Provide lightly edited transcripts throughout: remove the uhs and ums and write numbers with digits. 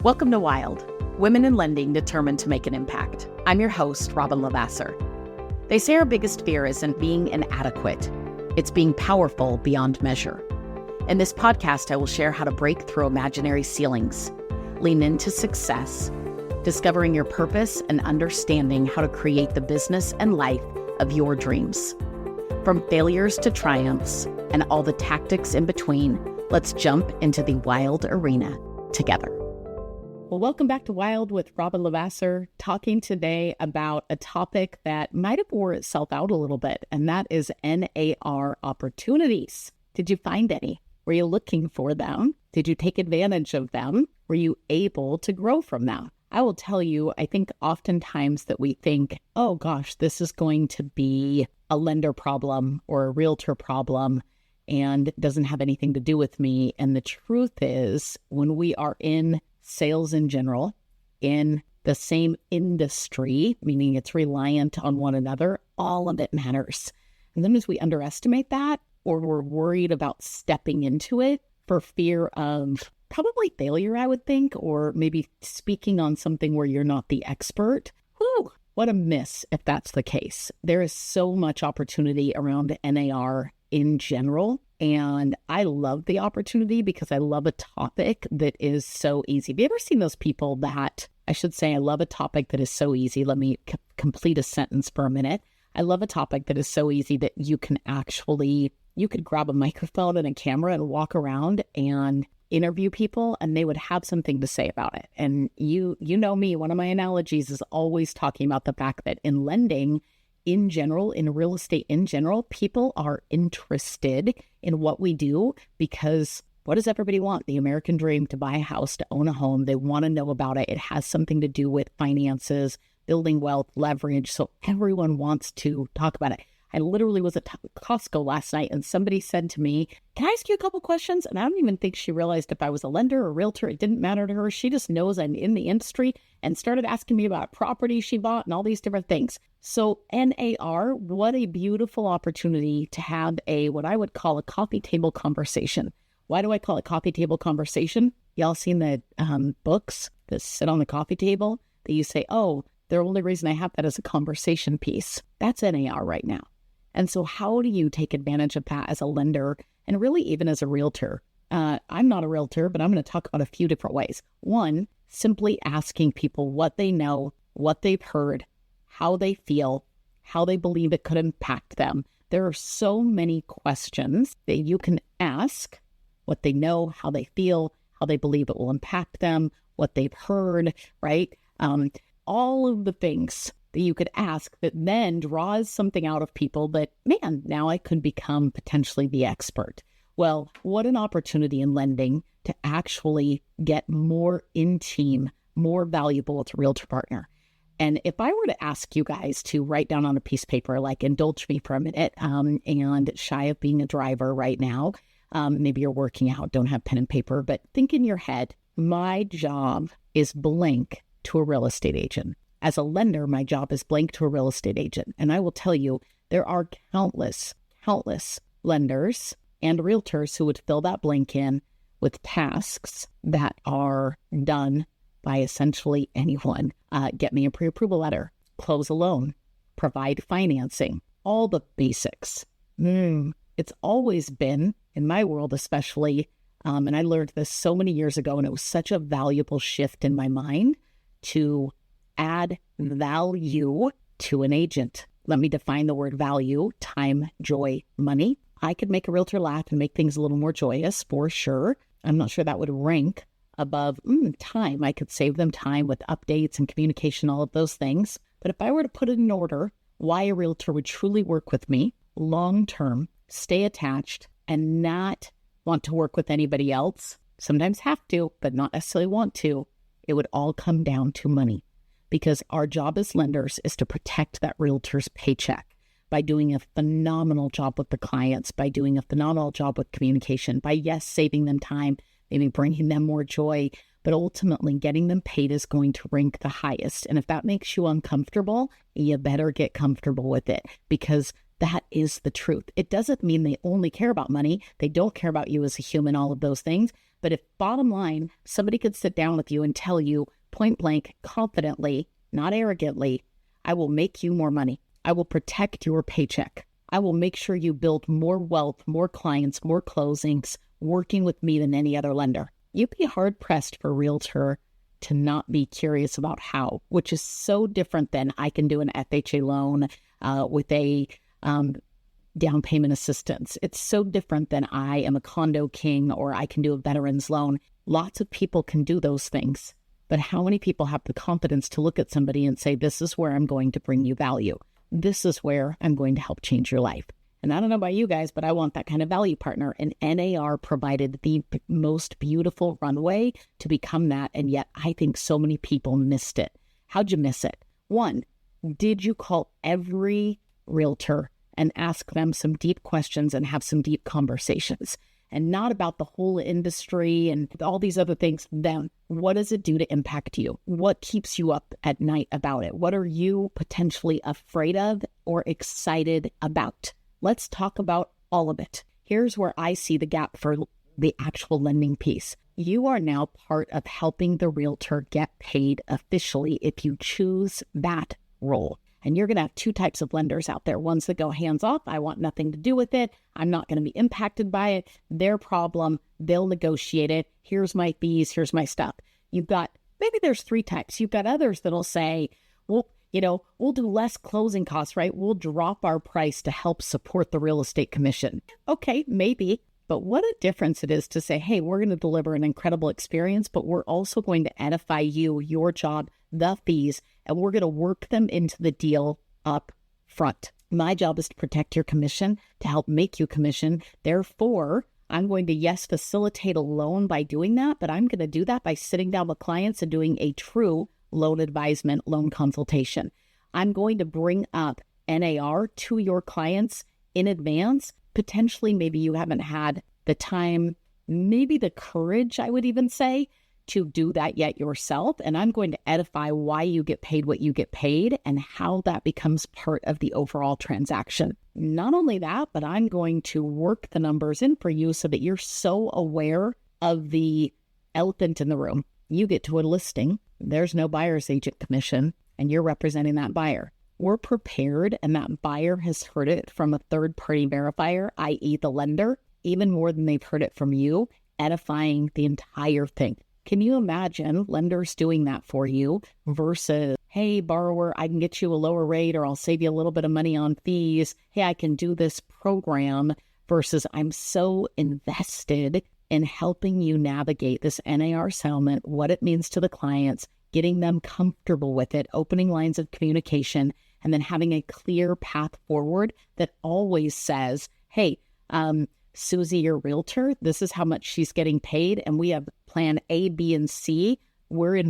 Welcome to Wild, Women in Lending Determined to Make an Impact. I'm your host, Robyn LaVassaur. They say our biggest fear isn't being inadequate, it's being powerful beyond measure. In this podcast, I will share how to break through imaginary ceilings, lean into success, discovering your purpose, and understanding how to create the business and life of your dreams. From failures to triumphs and all the tactics in between, let's jump into the wild arena together. Well, welcome back to Wild with Robyn LaVassaur, talking today about a topic that might have wore itself out a little bit, and that is NAR opportunities. Did you find any? Were you looking for them? Did you take advantage of them? Were you able to grow from them? I will tell you, I think oftentimes that we think, oh gosh, this is going to be a lender problem or a realtor problem and it doesn't have anything to do with me. And the truth is, when we are in sales in general, in the same industry, meaning it's reliant on one another, all of it matters. And then as we underestimate that, or we're worried about stepping into it for fear of probably failure, I would think, or maybe speaking on something where you're not the expert, what a miss if that's the case. There is so much opportunity around NAR in general. And I love the opportunity because I love a topic that is so easy. Have you ever seen those people that, I should say, I love a topic that is so easy. Let me complete a sentence for a minute. I love a topic that is so easy that you could grab a microphone and a camera and walk around and interview people and they would have something to say about it. And you know me, one of my analogies is always talking about the fact that in lending, in general, in real estate in general, people are interested in what we do because what does everybody want? The American dream, to buy a house, to own a home. They want to know about it. It has something to do with finances, building wealth, leverage. So everyone wants to talk about it. I literally was at Costco last night and somebody said to me, can I ask you a couple questions? And I don't even think she realized if I was a lender or a realtor, it didn't matter to her. She just knows I'm in the industry and started asking me about property she bought and all these different things. So NAR, what a beautiful opportunity to have what I would call a coffee table conversation. Why do I call it coffee table conversation? Y'all seen the books that sit on the coffee table that you say, oh, the only reason I have that is a conversation piece. That's NAR right now. And so how do you take advantage of that as a lender and really even as a realtor? I'm not a realtor, but I'm going to talk about a few different ways. One, simply asking people what they know, what they've heard, how they feel, how they believe it could impact them. There are so many questions that you can ask: what they know, how they feel, how they believe it will impact them, what they've heard, right? All of the things that you could ask that then draws something out of people that, man, now I could become potentially the expert. Well, what an opportunity in lending to actually get more in team, more valuable with a realtor partner. And if I were to ask you guys to write down on a piece of paper, like indulge me for a minute, and shy of being a driver right now, maybe you're working out, don't have pen and paper, but think in your head, my job is blank to a real estate agent. As a lender, my job is blank to a real estate agent. And I will tell you, there are countless lenders and realtors who would fill that blank in with tasks that are done by essentially anyone. Get me a pre-approval letter, close a loan, provide financing, all the basics. It's always been, in my world especially, and I learned this so many years ago, and it was such a valuable shift in my mind to add value to an agent. Let me define the word value: time, joy, money. I could make a realtor laugh and make things a little more joyous for sure. I'm not sure that would rank above time. I could save them time with updates and communication, all of those things. But if I were to put it in order, why a realtor would truly work with me long-term, stay attached, and not want to work with anybody else, sometimes have to, but not necessarily want to, it would all come down to money. Because our job as lenders is to protect that realtor's paycheck by doing a phenomenal job with the clients, by doing a phenomenal job with communication, by, yes, saving them time, maybe bringing them more joy, but ultimately getting them paid is going to rank the highest. And if that makes you uncomfortable, you better get comfortable with it, because That is the truth. It doesn't mean they only care about money. They don't care about you as a human, all of those things. But if bottom line, somebody could sit down with you and tell you point blank, confidently, not arrogantly, I will make you more money. I will protect your paycheck. I will make sure you build more wealth, more clients, more closings, working with me than any other lender. You'd be hard pressed for a realtor to not be curious about how, which is so different than I can do an FHA loan with a down payment assistance. It's so different than I am a condo king or I can do a veterans loan. Lots of people can do those things, but how many people have the confidence to look at somebody and say, this is where I'm going to bring you value. This is where I'm going to help change your life. And I don't know about you guys, but I want that kind of value partner. And NAR provided the most beautiful runway to become that. And yet I think so many people missed it. How'd you miss it? One, did you call every realtor and ask them some deep questions and have some deep conversations? And not about the whole industry and all these other things. Then what does it do to impact you? What keeps you up at night about it? What are you potentially afraid of or excited about? Let's talk about all of it. Here's where I see the gap for the actual lending piece. You are now part of helping the realtor get paid officially if you choose that role. And you're going to have two types of lenders out there. Ones that go hands off. I want nothing to do with it. I'm not going to be impacted by it. Their problem. They'll negotiate it. Here's my fees. Here's my stuff. You've got, maybe there's three types. You've got others that'll say, well, we'll do less closing costs, right? We'll drop our price to help support the real estate commission. Okay, maybe. But what a difference it is to say, hey, we're going to deliver an incredible experience, but we're also going to edify you, your job, the fees, and we're going to work them into the deal up front. My job is to protect your commission, to help make you commission. Therefore, I'm going to, yes, facilitate a loan by doing that, but I'm going to do that by sitting down with clients and doing a true loan advisement, loan consultation. I'm going to bring up NAR to your clients in advance. Potentially, maybe you haven't had the time, maybe the courage, I would even say, to do that yet yourself. And I'm going to edify why you get paid what you get paid and how that becomes part of the overall transaction. Not only that, but I'm going to work the numbers in for you so that you're so aware of the elephant in the room. You get to a listing, there's no buyer's agent commission, and you're representing that buyer. We're prepared, and that buyer has heard it from a third-party verifier, i.e. the lender, even more than they've heard it from you, edifying the entire thing. Can you imagine lenders doing that for you versus, hey, borrower, I can get you a lower rate or I'll save you a little bit of money on fees. Hey, I can do this program versus I'm so invested in helping you navigate this NAR settlement, what it means to the clients, getting them comfortable with it, opening lines of communication, and then having a clear path forward that always says, hey, Susie, your realtor, this is how much she's getting paid, and we have plan A, B, and C. We're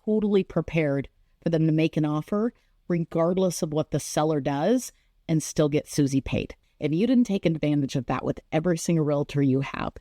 totally prepared for them to make an offer, regardless of what the seller does, and still get Susie paid. If you didn't take advantage of that with every single realtor you have,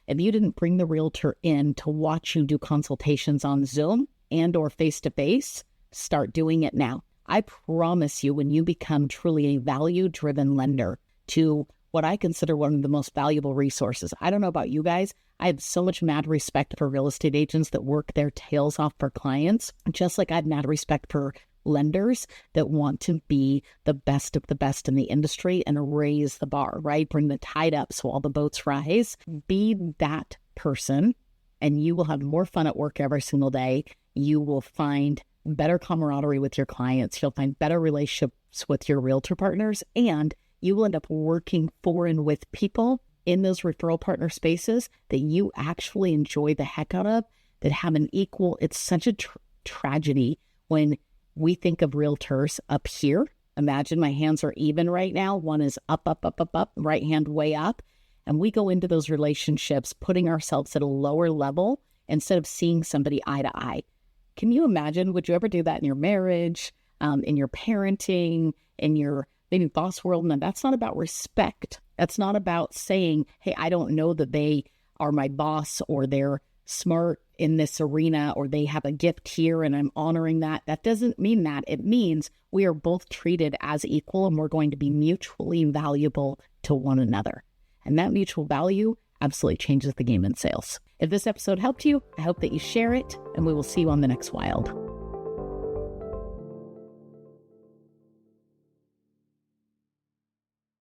if you didn't bring the realtor in to watch you do consultations on Zoom and or face-to-face, start doing it now. I promise you, when you become truly a value-driven lender to what I consider one of the most valuable resources. I don't know about you guys. I have so much mad respect for real estate agents that work their tails off for clients, just like I have mad respect for lenders that want to be the best of the best in the industry and raise the bar, right? Bring the tide up so all the boats rise. Be that person, and you will have more fun at work every single day. You will find better camaraderie with your clients. You'll find better relationships with your realtor partners, and you will end up working for and with people in those referral partner spaces that you actually enjoy the heck out of, that have an equal. It's such a tragedy when we think of realtors up here. Imagine my hands are even right now. One is up, up, up, up, up, right hand way up. And we go into those relationships, putting ourselves at a lower level instead of seeing somebody eye to eye. Can you imagine? Would you ever do that in your marriage, in your parenting, in your maybe boss world? And that's not about respect. That's not about saying, hey, I don't know that they are my boss or they're smart in this arena, or they have a gift here and I'm honoring that. That doesn't mean that. It means we are both treated as equal and we're going to be mutually valuable to one another. And that mutual value absolutely changes the game in sales. If this episode helped you, I hope that you share it, and we will see you on the next Wild.